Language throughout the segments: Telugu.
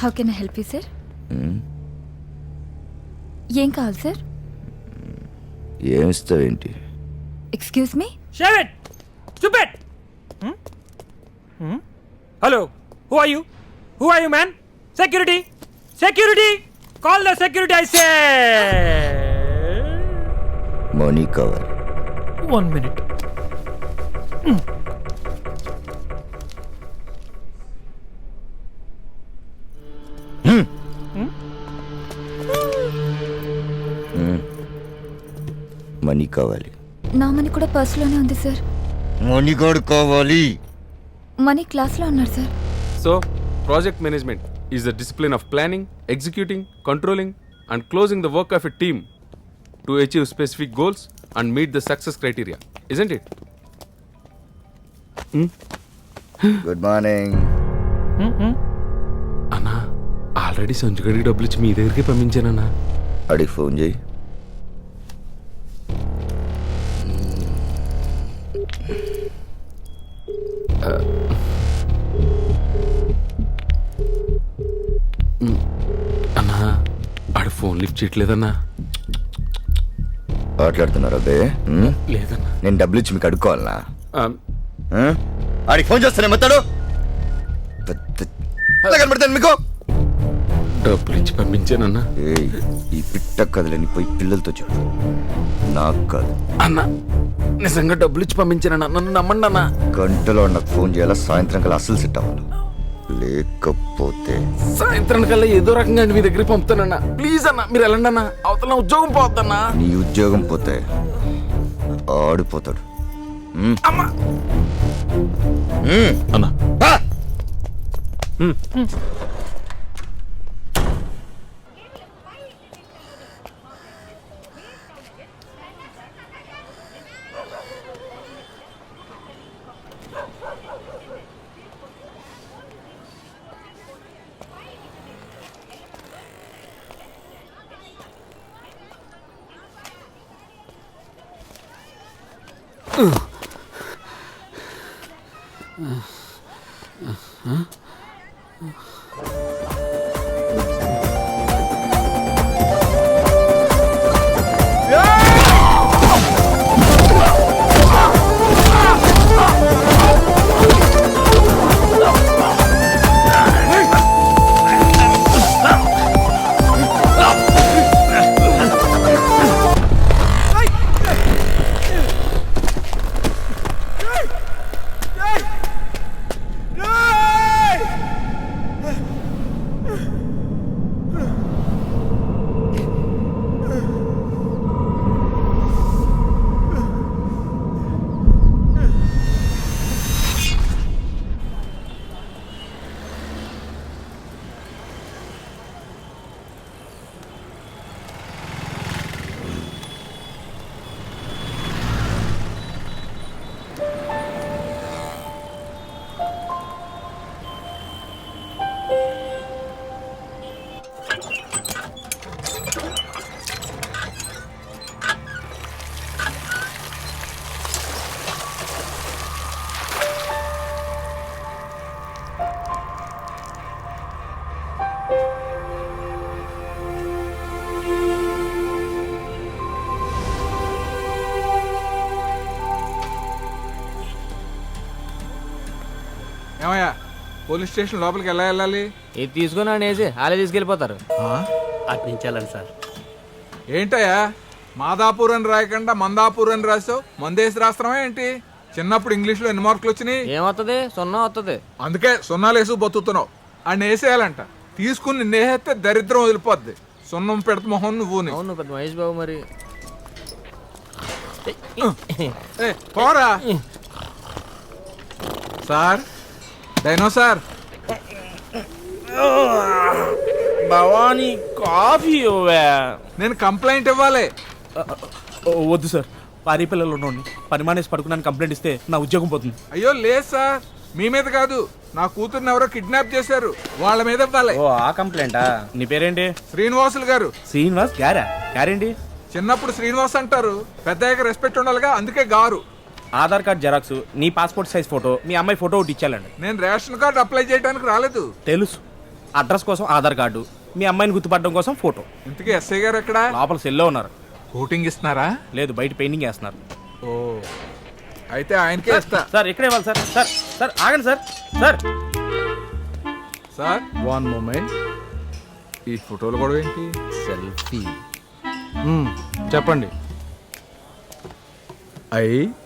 How can I help you sir? ఏం కావాలి సార్? ఏమిస్తావేంటి? Excuse me. Shut it! Stupid! Hello, who are you? Who are you, man? Security! Security! Call the security, I say! Money కావాలి. 1 minute. మనీ కావాలి. నా మనీ కూడా పర్సులోనే ఉంది సార్. మనీ కూడా కావాలి. మనీ క్లాస్లో ఉన్నారు sir. So, project management is the discipline of planning, executing, controlling, and closing the work of a team to achieve specific goals and meet the success criteria, isn't it? Good morning. అన్నా ఆల్రెడీ సంచుగడికి డబ్బులు ఇచ్చి మీ దగ్గరికి పంపించానన్నా. అడిగి ఫోన్ చేయి. అన్నా ఆడు ఫోన్ లిఫ్ట్ చేయట్లేదన్నా. మాట్లాడుతున్నారా బే? లేదన్నా. నేను డబ్బులు ఇచ్చి మీకు అడుక్కోవాలనా? ఆ, ఆడికి ఫోన్ చేస్తానే మొత్తాడు కనబడతాను మీకు. డబ్బులు ఇచ్చి పంపించానన్నా. ఏయ్, ఈ పిట్ట కథలని పోయి పిల్లలతో చెప్పు, నాకు కాదు. అన్నా నిజంగా డబ్బులు ఇచ్చి పంపించానన్నా, నన్ను నమ్మండి అన్నా. గంటలో నాకు ఫోన్ చేయాలా, సాయంత్రం కల్లా అస్సలు సెట్ అవ్వాలి. లేకపోతే సాయంత్రం కల్లా ఏదో రకంగా మీ దగ్గరికి పంపుతానన్నా. ప్లీజ్ అన్నా మీరు వెళ్ళండి అన్నా, అవతల నా ఉద్యోగం పోద్దన్నా. నీ ఉద్యోగం పోతే ఆడిపోతాడు. అమ్మా అన్నా ఏమయ్యా, పోలీస్ స్టేషన్ లోపలికి ఎలా వెళ్ళాలి? ఇది తీసుకుని అనేసి వాళ్ళే తీసుకెళ్ళిపోతారు. అటు నుంచి వెళ్ళండి సార్. ఏంటయ్యా, మాదాపూర్ అని రాయకుండా మందాపూర్ అని రాసావు? మందేసి రాస్తున్నావా ఏంటి? చిన్నప్పుడు ఇంగ్లీష్లో ఎన్ని మార్కులు వచ్చినాయి? ఏమవుతుంది? 0 వస్తుంది. అందుకే సున్నాలు వేసి బతుకుతున్నావు. అని వేసేయాలంట. తీసుకుని నిన్నేస్తే దరిద్రం వదిలిపోద్ది. సున్నం పెడత మొహం నువ్వు. అవును పెద్ద మహేష్ బాబు మరి. పోరా సార్. డైనోసార్ భవానీ కాఫీ నేను కంప్లైంట్ ఇవ్వాలి. వద్దు సార్, పారి పిల్లలు ఉండండి. పని మానేసి పడుకున్నాను కంప్లైంట్ ఇస్తే నా ఉద్యోగం పోతుంది. అయ్యో లేదు సార్, మీ మీద కాదు, నా కూతుర్ని ఎవరో కిడ్నాప్ చేశారు, వాళ్ళ మీద ఇవ్వాలి. ఓ ఆ కంప్లైంటా? నీ పేరేంటి? శ్రీనివాసులు గారు. శ్రీనివాస్ గారా? గారేంటి? చిన్నప్పుడు శ్రీనివాస్ అంటారు, పెద్దయ్యాక రెస్పెక్ట్ ఉండాలిగా, అందుకే గారు. ఆధార్ కార్డ్ జెరాక్స్, నీ పాస్పోర్ట్ సైజ్ ఫోటో, మీ అమ్మాయి ఫోటో ఒకటి ఇచ్చాలండి. నేను రేషన్ కార్డు అప్లై చేయడానికి రాలేదు. తెలుసు, అడ్రస్ కోసం ఆధార్ కార్డు, మీ అమ్మాయిని గుర్తుపడడం కోసం ఫోటో. ఇంతకీ ఎస్ఐ గారు ఎక్కడ? లోపల సెల్లో ఉన్నారు. కోటింగ్ ఇస్తున్నారా? లేదు, బయట పెయింటింగ్ వేస్తున్నారు. ఓ, అయితే ఆయనకే ఇస్తా. సార్ ఇక్కడే ఇవ్వాలి సార్. సార్ సార్ ఆగండి సార్. Sir sir, 1 moment. ఈ ఫోటోలు కూడా ఏంటి? సెల్ఫీ. చెప్పండి.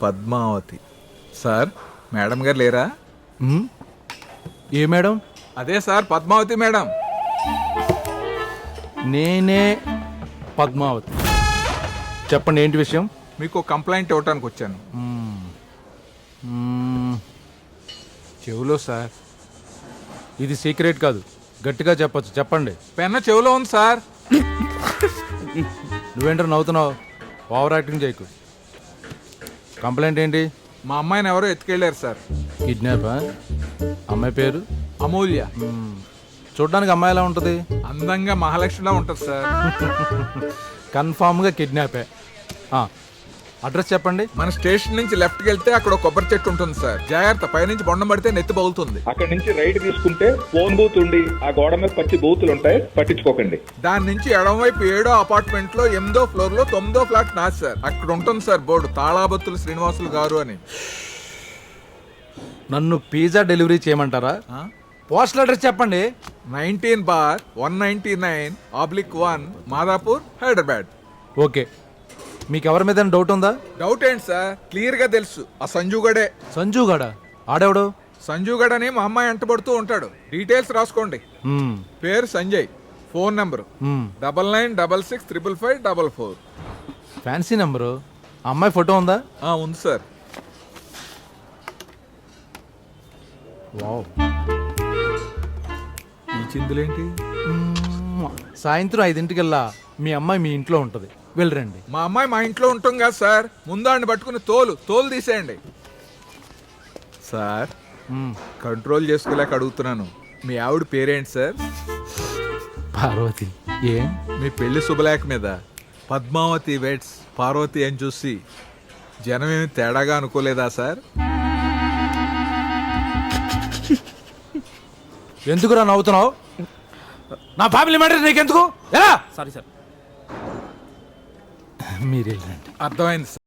పద్మావతి. సార్, మేడం గారు లేరా? ఏ మేడం? అదే సార్, పద్మావతి మేడం. నేనే పద్మావతి. చెప్పండి, ఏంటి విషయం? మీకు కంప్లైంట్ ఇవ్వటానికి వచ్చాను. చెవులో సార్. ఇది సీక్రెట్ కాదు, గట్టిగా చెప్పొచ్చు. చెప్పండి. పెన్న చెవులో ఉంది సార్. నువ్వేంటో నవ్వుతున్నావు? ఓవర్ యాక్టింగ్ చేయకు. కంప్లైంట్ ఏంటి? మా అమ్మాయిని ఎవరో ఎత్తుకెళ్ళారు సార్. కిడ్నాపా? అమ్మాయి పేరు? అమూల్య. చూడ్డానికి అమ్మాయి ఎలా ఉంటుంది? అందంగా మహాలక్ష్మిలా ఉంటుంది సార్. కన్ఫామ్గా కిడ్నాపే. అడ్రస్ చెప్పండి. మన స్టేషన్ నుంచి లెఫ్ట్కి వెళ్తే అక్కడ ఒక కొబ్బరి చెట్టు ఉంటుంది సార్. జాగ్రత్త, పైనుంచి బొండం పడితే నెత్తి పగులుతుంది. అక్కడ నుంచి రైట్ తీసుకుంటే ఫోన్ బూత్ ఉండి ఆ గోడ మీద పచ్చి బూతులు ఉంటాయి, పట్టించుకోకండి. దాని నుంచి ఎడమవైపు 7వ అపార్ట్మెంట్ లో 8వ ఫ్లోర్ లో 9వ ఫ్లాట్ నాది సార్. అక్కడ ఉంటుంది సార్ బోర్డు, తాళాబత్తులు శ్రీనివాసులు గారు అని. నన్ను పిజ్జా డెలివరీ చేయమంటారా? పోస్టల్ అడ్రస్ చెప్పండి. 19/199/1 మాదాపూర్, హైదరాబాద్. ఓకే. మీకు ఎవరి మీద డౌట్ ఉందా? డౌట్ ఏంటి సార్, క్లియర్ గా తెలుసు. ఆ సంజు గడే. సంజు గడా? ఆడెవడు? సంజు గడ్ అని మా అమ్మాయి అంటబడుతూ ఉంటాడు. డీటెయిల్స్ రాసుకోండి. పేరు Sanjay. Phone number 9966555544. Fancy number. అమ్మాయి ఫోటో ఉందా? ఉంది సార్. వావ్. ఈ చిందులేంటి? సాయంత్రం 5ంటికల్లా మీ అమ్మాయి మీ ఇంట్లో ఉంటుంది, వెళ్ళరండి. మా అమ్మాయి మా ఇంట్లో ఉంటాం కదా సార్. ముందాన్ని పట్టుకుని తోలు తీసేయండి సార్. కంట్రోల్ చేసుకోలేక అడుగుతున్నాను, మీ ఆవిడ పేరేంటి సార్? పార్వతి. ఏం? మీ పెళ్లి శుభలేఖ మీద పద్మావతి వెడ్స్ పార్వతి అని చూసి జనమేమి తేడాగా అనుకోలేదా సార్? ఎందుకురా నవ్వుతున్నావు? నా ఫ్యామిలీ మ్యాటర్ నీకెందుకు? ఎలా? Sorry sir. మీరు వెళ్ళండి. అర్థమైంది సార్.